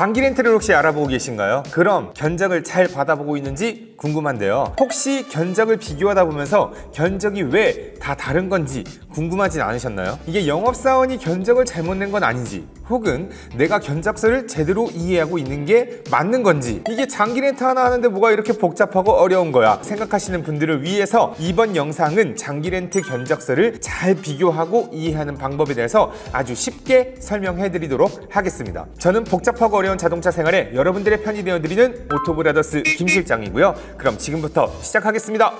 장기 렌트를 혹시 알아보고 계신가요? 그럼 견적을 잘 받아보고 있는지 궁금한데요. 혹시 견적을 비교하다 보면서 견적이 왜 다 다른 건지 궁금하진 않으셨나요? 이게 영업사원이 견적을 잘못 낸 건 아닌지, 혹은 내가 견적서를 제대로 이해하고 있는 게 맞는 건지, 이게 장기 렌트 하나 하는데 뭐가 이렇게 복잡하고 어려운 거야 생각하시는 분들을 위해서 이번 영상은 장기 렌트 견적서를 잘 비교하고 이해하는 방법에 대해서 아주 쉽게 설명해 드리도록 하겠습니다. 저는 복잡하고 어려운 자동차 생활에 여러분들의 편이 되어드리는 오토브라더스 김 실장이고요. 그럼 지금부터 시작하겠습니다.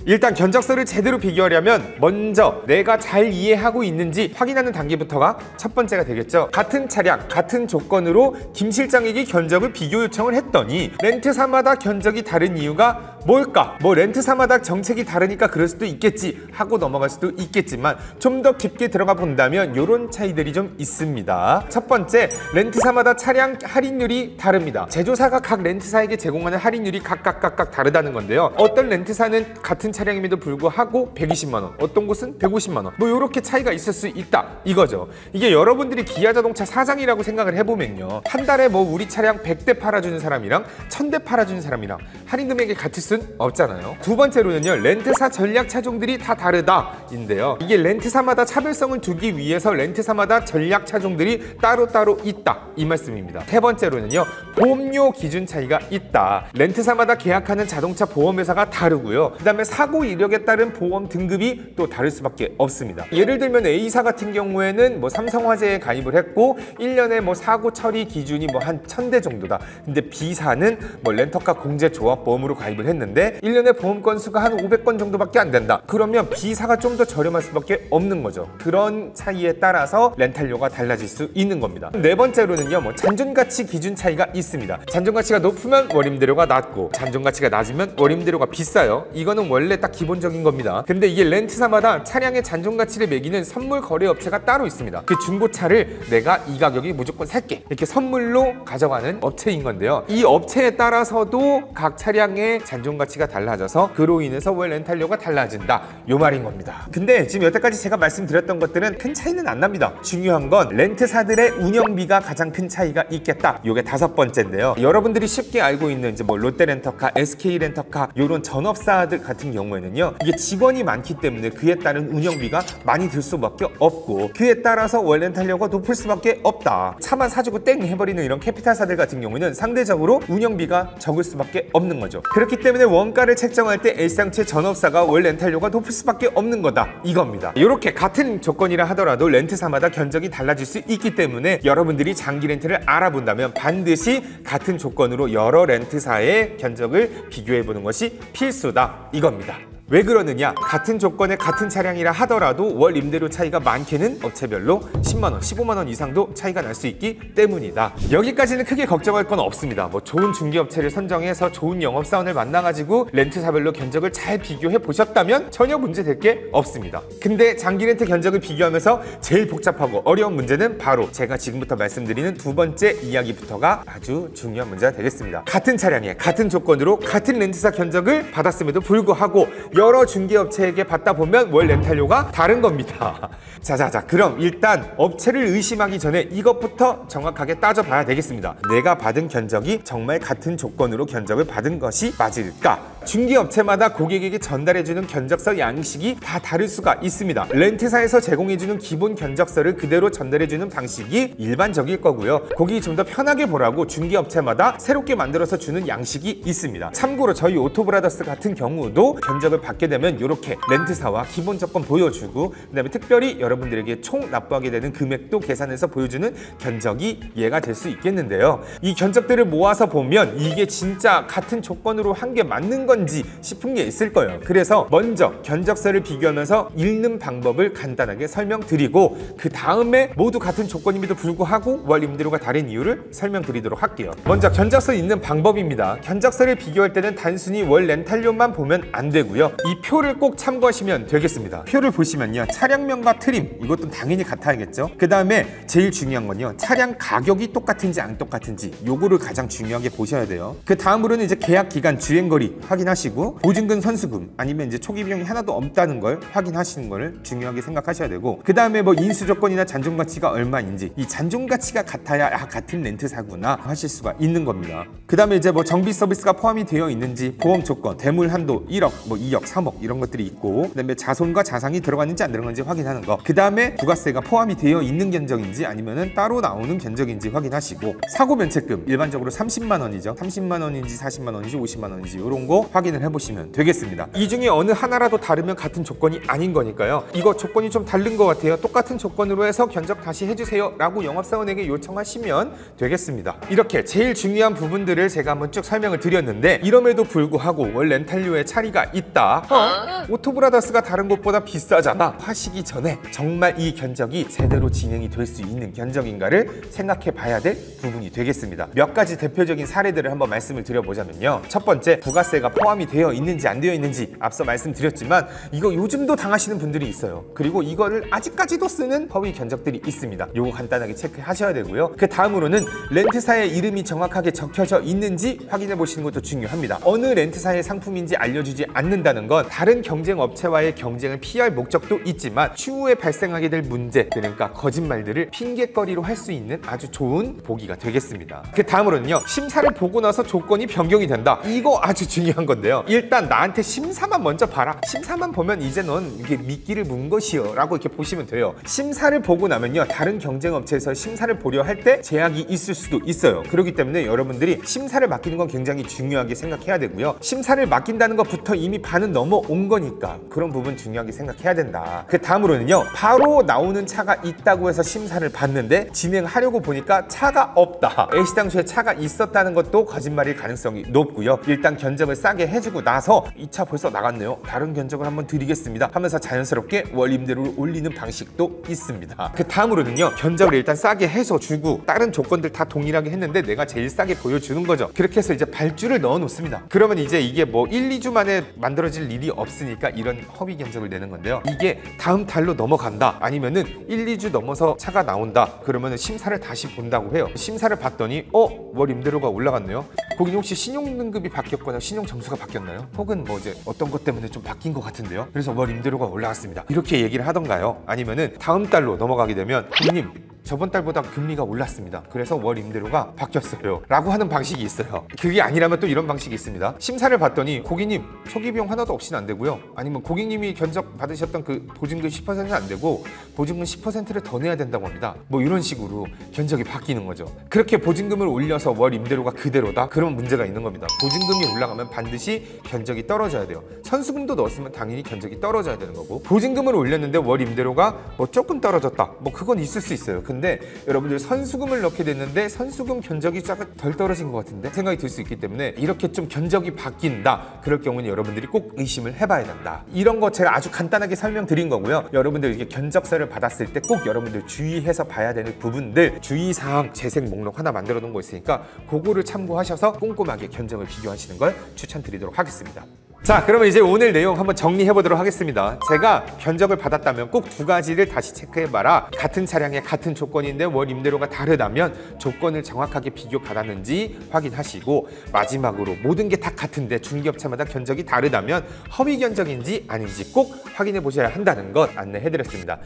일단 견적서를 제대로 비교하려면 먼저 내가 잘 이해하고 있는지 확인하는 단계부터가 첫 번째가 되겠죠. 같은 차량, 같은 조건으로 김 실장에게 견적을 비교 요청을 했더니 렌트사마다 견적이 다른 이유가 뭘까? 뭐 렌트사마다 정책이 다르니까 그럴 수도 있겠지 하고 넘어갈 수도 있겠지만, 좀 더 깊게 들어가 본다면 이런 차이들이 좀 있습니다. 첫 번째, 렌트사마다 차량 할인율이 다릅니다. 제조사가 각 렌트사에게 제공하는 할인율이 각각 다르다는 건데요. 어떤 렌트사는 같은 차량임에도 불구하고 120만원, 어떤 곳은 150만원, 뭐 이렇게 차이가 있을 수 있다 이거죠. 이게 여러분들이 기아자동차 사장이라고 생각을 해보면요, 한 달에 뭐 우리 차량 100대 팔아주는 사람이랑 1000대 팔아주는 사람이랑 할인 금액이 같을 순 없잖아요. 두 번째로는요, 렌트사 전략 차종들이 다 다르다 인데요, 이게 렌트사마다 차별성을 두기 위해서 렌트사마다 전략 차종들이 따로따로 있다 이 말씀입니다. 세 번째로는요, 보험료 기준 차이가 있다. 렌트사마다 계약하는 자동차 보험회사가 다르고요, 그 다음에 사고 이력에 따른 보험 등급이 또 다를 수밖에 없습니다. 예를 들면 A사 같은 경우에는 뭐 삼성화재에 가입을 했고 1년에 뭐 사고 처리 기준이 뭐 한 1000대 정도다. 근데 B사는 뭐 렌터카 공제 조합보험으로 가입을 했는데 1년에 보험 건수가 한 500건 정도밖에 안 된다. 그러면 B사가 좀 더 저렴할 수밖에 없는 거죠. 그런 차이에 따라서 렌탈료가 달라질 수 있는 겁니다. 네 번째로는요, 뭐 잔존가치 기준 차이가 있습니다. 잔존가치가 높으면 월임대료가 낮고 잔존가치가 낮으면 월임대료가 비싸요. 이거는 원래 딱 기본적인 겁니다. 근데 이게 렌트사마다 차량의 잔존가치를 매기는 선물 거래 업체가 따로 있습니다. 그 중고차를 내가 이 가격이 무조건 살게 이렇게 선물로 가져가는 업체인 건데요, 이 업체에 따라서도 각 차량의 잔존가치가 달라져서 그로 인해서 월 렌탈료가 달라진다 요 말인 겁니다. 근데 지금 여태까지 제가 말씀드렸던 것들은 큰 차이는 안 납니다. 중요한 건 렌트사들의 운영비가 가장 큰 차이가 있겠다. 요게 다섯 번째인데요, 여러분들이 쉽게 알고 있는 이제 뭐 롯데렌터카, SK렌터카 요런 전업사들 같은 경우에는요, 이게 직원이 많기 때문에 그에 따른 운영비가 많이 들 수밖에 없고, 그에 따라서 월 렌탈료가 높을 수밖에 없다. 차만 사주고 땡 해버리는 이런 캐피탈사들 같은 경우는 상대적으로 운영비가 적을 수밖에 없는 거죠. 그렇기 때문에 원가를 책정할 때 L상체 전업사가 월 렌탈료가 높을 수밖에 없는 거다 이겁니다. 이렇게 같은 조건이라 하더라도 렌트사마다 견적이 달라질 수 있기 때문에 여러분들이 장기 렌트를 알아본다면 반드시 같은 조건으로 여러 렌트사의 견적을 비교해보는 것이 필수다 이겁니다. 왜 그러느냐? 같은 조건의 같은 차량이라 하더라도 월 임대료 차이가 많게는 업체별로 10만원, 15만원 이상도 차이가 날 수 있기 때문이다. 여기까지는 크게 걱정할 건 없습니다. 뭐 좋은 중개업체를 선정해서 좋은 영업사원을 만나가지고 렌트사별로 견적을 잘 비교해 보셨다면 전혀 문제될 게 없습니다. 근데 장기 렌트 견적을 비교하면서 제일 복잡하고 어려운 문제는 바로 제가 지금부터 말씀드리는 두 번째 이야기부터가 아주 중요한 문제가 되겠습니다. 같은 차량에 같은 조건으로 같은 렌트사 견적을 받았음에도 불구하고 여러 중개업체에게 받다 보면 월 렌탈료가 다른 겁니다. 자자자, 그럼 일단 업체를 의심하기 전에 이것부터 정확하게 따져봐야 되겠습니다. 내가 받은 견적이 정말 같은 조건으로 견적을 받은 것이 맞을까? 중개업체마다 고객에게 전달해주는 견적서 양식이 다 다를 수가 있습니다. 렌트사에서 제공해주는 기본 견적서를 그대로 전달해주는 방식이 일반적일 거고요, 고객이 좀 더 편하게 보라고 중개업체마다 새롭게 만들어서 주는 양식이 있습니다. 참고로 저희 오토브라더스 같은 경우도 견적을 받게 되면 이렇게 렌트사와 기본 조건 보여주고, 그 다음에 특별히 여러분들에게 총 납부하게 되는 금액도 계산해서 보여주는 견적이 이해가 될 수 있겠는데요, 이 견적들을 모아서 보면 이게 진짜 같은 조건으로 한 게 맞는 건지 싶은 게 있을 거예요. 그래서 먼저 견적서를 비교하면서 읽는 방법을 간단하게 설명드리고, 그 다음에 모두 같은 조건임에도 불구하고 월 임대료가 다른 이유를 설명드리도록 할게요. 먼저 견적서 읽는 방법입니다. 견적서를 비교할 때는 단순히 월 렌탈료만 보면 안 되고요, 이 표를 꼭 참고하시면 되겠습니다. 표를 보시면요, 차량명과 트림 이것도 당연히 같아야겠죠. 그 다음에 제일 중요한 건요, 차량 가격이 똑같은지 안 똑같은지 요거를 가장 중요하게 보셔야 돼요. 그 다음으로는 이제 계약 기간, 주행거리 확인할 확인하시고 보증금 선수금 아니면 이제 초기 비용이 하나도 없다는 걸 확인하시는 걸 중요하게 생각하셔야 되고, 그 다음에 뭐 인수 조건이나 잔존 가치가 얼마인지, 이 잔존 가치가 같아야 같은 렌트사구나 하실 수가 있는 겁니다. 그 다음에 이제 뭐 정비 서비스가 포함이 되어 있는지, 보험 조건, 대물 한도 1억, 뭐 2억, 3억 이런 것들이 있고, 그 다음에 자손과 자상이 들어갔는지 안 들어갔는지 확인하는 거, 그 다음에 부가세가 포함이 되어 있는 견적인지 아니면은 따로 나오는 견적인지 확인하시고, 사고 면책금 일반적으로 30만 원이죠. 30만 원인지 40만 원인지 50만 원인지 이런 거 확인을 해보시면 되겠습니다. 이 중에 어느 하나라도 다르면 같은 조건이 아닌 거니까요. 이거 조건이 좀 다른 것 같아요. 똑같은 조건으로 해서 견적 다시 해주세요 라고 영업사원에게 요청하시면 되겠습니다. 이렇게 제일 중요한 부분들을 제가 한번 쭉 설명을 드렸는데, 이럼에도 불구하고 월 렌탈료에 차이가 있다, 오토브라더스가 다른 곳보다 비싸잖아 하시기 전에 정말 이 견적이 제대로 진행이 될 수 있는 견적인가를 생각해 봐야 될 부분이 되겠습니다. 몇 가지 대표적인 사례들을 한번 말씀을 드려보자면요. 첫 번째, 부가세가 포함이 되어 있는지 안 되어 있는지 앞서 말씀드렸지만 이거 요즘도 당하시는 분들이 있어요. 그리고 이거를 아직까지도 쓰는 허위 견적들이 있습니다. 요거 간단하게 체크하셔야 되고요. 그 다음으로는 렌트사의 이름이 정확하게 적혀져 있는지 확인해 보시는 것도 중요합니다. 어느 렌트사의 상품인지 알려주지 않는다는 건 다른 경쟁 업체와의 경쟁을 피할 목적도 있지만 추후에 발생하게 될 문제, 그러니까 거짓말들을 핑계거리로 할 수 있는 아주 좋은 보기가 되겠습니다. 그 다음으로는요, 심사를 보고 나서 조건이 변경이 된다. 이거 아주 중요한 건데요. 일단 나한테 심사만 먼저 봐라. 심사만 보면 이제 넌 이게 미끼를 문 것이요 라고 이렇게 보시면 돼요. 심사를 보고 나면요, 다른 경쟁 업체에서 심사를 보려 할 때 제약이 있을 수도 있어요. 그렇기 때문에 여러분들이 심사를 맡기는 건 굉장히 중요하게 생각해야 되고요. 심사를 맡긴다는 것부터 이미 반은 넘어온 거니까 그런 부분 중요하게 생각해야 된다. 그 다음으로는요, 바로 나오는 차가 있다고 해서 심사를 받는데 진행하려고 보니까 차가 없다. 애시당초에 차가 있었다는 것도 거짓말일 가능성이 높고요. 일단 견적을 싸게 해주고 나서 이 차 벌써 나갔네요, 다른 견적을 한번 드리겠습니다 하면서 자연스럽게 월 임대료를 올리는 방식도 있습니다. 그 다음으로는요, 견적을 일단 싸게 해서 주고 다른 조건들 다 동일하게 했는데 내가 제일 싸게 보여주는 거죠. 그렇게 해서 이제 발주를 넣어 놓습니다. 그러면 이제 이게 뭐 1, 2주 만에 만들어질 일이 없으니까 이런 허위 견적을 내는 건데요. 이게 다음 달로 넘어간다, 아니면은 1, 2주 넘어서 차가 나온다, 그러면은 심사를 다시 본다고 해요. 심사를 봤더니 월 임대료가 올라갔네요. 거기 혹시 신용등급이 바뀌었거나 신용점수가 바뀌었나요? 혹은 뭐 이제 어떤 것 때문에 좀 바뀐 것 같은데요. 그래서 월 임대료가 올라갔습니다. 이렇게 얘기를 하던가요? 아니면은 다음 달로 넘어가게 되면 고객님, 저번 달보다 금리가 올랐습니다. 그래서 월 임대료가 바뀌었어요 라고 하는 방식이 있어요. 그게 아니라면 또 이런 방식이 있습니다. 심사를 봤더니 고객님, 초기 비용 하나도 없이는 안 되고요, 아니면 고객님이 견적 받으셨던 그 보증금 10%는 안 되고 보증금 10%를 더 내야 된다고 합니다. 뭐 이런 식으로 견적이 바뀌는 거죠. 그렇게 보증금을 올려서 월 임대료가 그대로다? 그런 문제가 있는 겁니다. 보증금이 올라가면 반드시 견적이 떨어져야 돼요. 선수금도 넣었으면 당연히 견적이 떨어져야 되는 거고, 보증금을 올렸는데 월 임대료가 뭐 조금 떨어졌다, 뭐 그건 있을 수 있어요. 근데 여러분들 선수금을 넣게 됐는데 선수금 견적이 조금 덜 떨어진 것 같은데 생각이 들 수 있기 때문에, 이렇게 좀 견적이 바뀐다 그럴 경우는 여러분들이 꼭 의심을 해봐야 된다. 이런 거 제가 아주 간단하게 설명드린 거고요. 여러분들 이게 견적서를 받았을 때 꼭 여러분들 주의해서 봐야 되는 부분들, 주의사항 재생 목록 하나 만들어 놓은 거 있으니까 그거를 참고하셔서 꼼꼼하게 견적을 비교하시는 걸 추천드리도록 하겠습니다. 자, 그러면 이제 오늘 내용 한번 정리해 보도록 하겠습니다. 제가 견적을 받았다면 꼭 두 가지를 다시 체크해봐라. 같은 차량에 같은 조건인데 월 임대료가 다르다면 조건을 정확하게 비교 받았는지 확인하시고, 마지막으로 모든 게 다 같은데 중개업체마다 견적이 다르다면 허위 견적인지 아닌지 꼭 확인해 보셔야 한다는 것 안내해드렸습니다.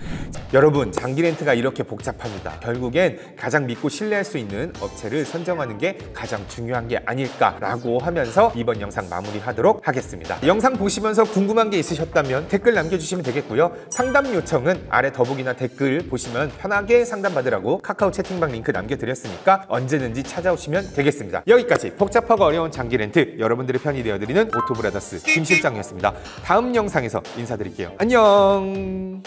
여러분, 장기 렌트가 이렇게 복잡합니다. 결국엔 가장 믿고 신뢰할 수 있는 업체를 선정하는 게 가장 중요한 게 아닐까라고 하면서 이번 영상 마무리하도록 하겠습니다. 영상 보시면서 궁금한 게 있으셨다면 댓글 남겨주시면 되겠고요. 상담 요청은 아래 더보기나 댓글 보시면 편하게 상담받으라고 카카오 채팅방 링크 남겨드렸으니까 언제든지 찾아오시면 되겠습니다. 여기까지 복잡하고 어려운 장기 렌트 여러분들의 편이 되어드리는 오토브라더스 김 실장이었습니다. 다음 영상에서 인사드릴게요. 안녕.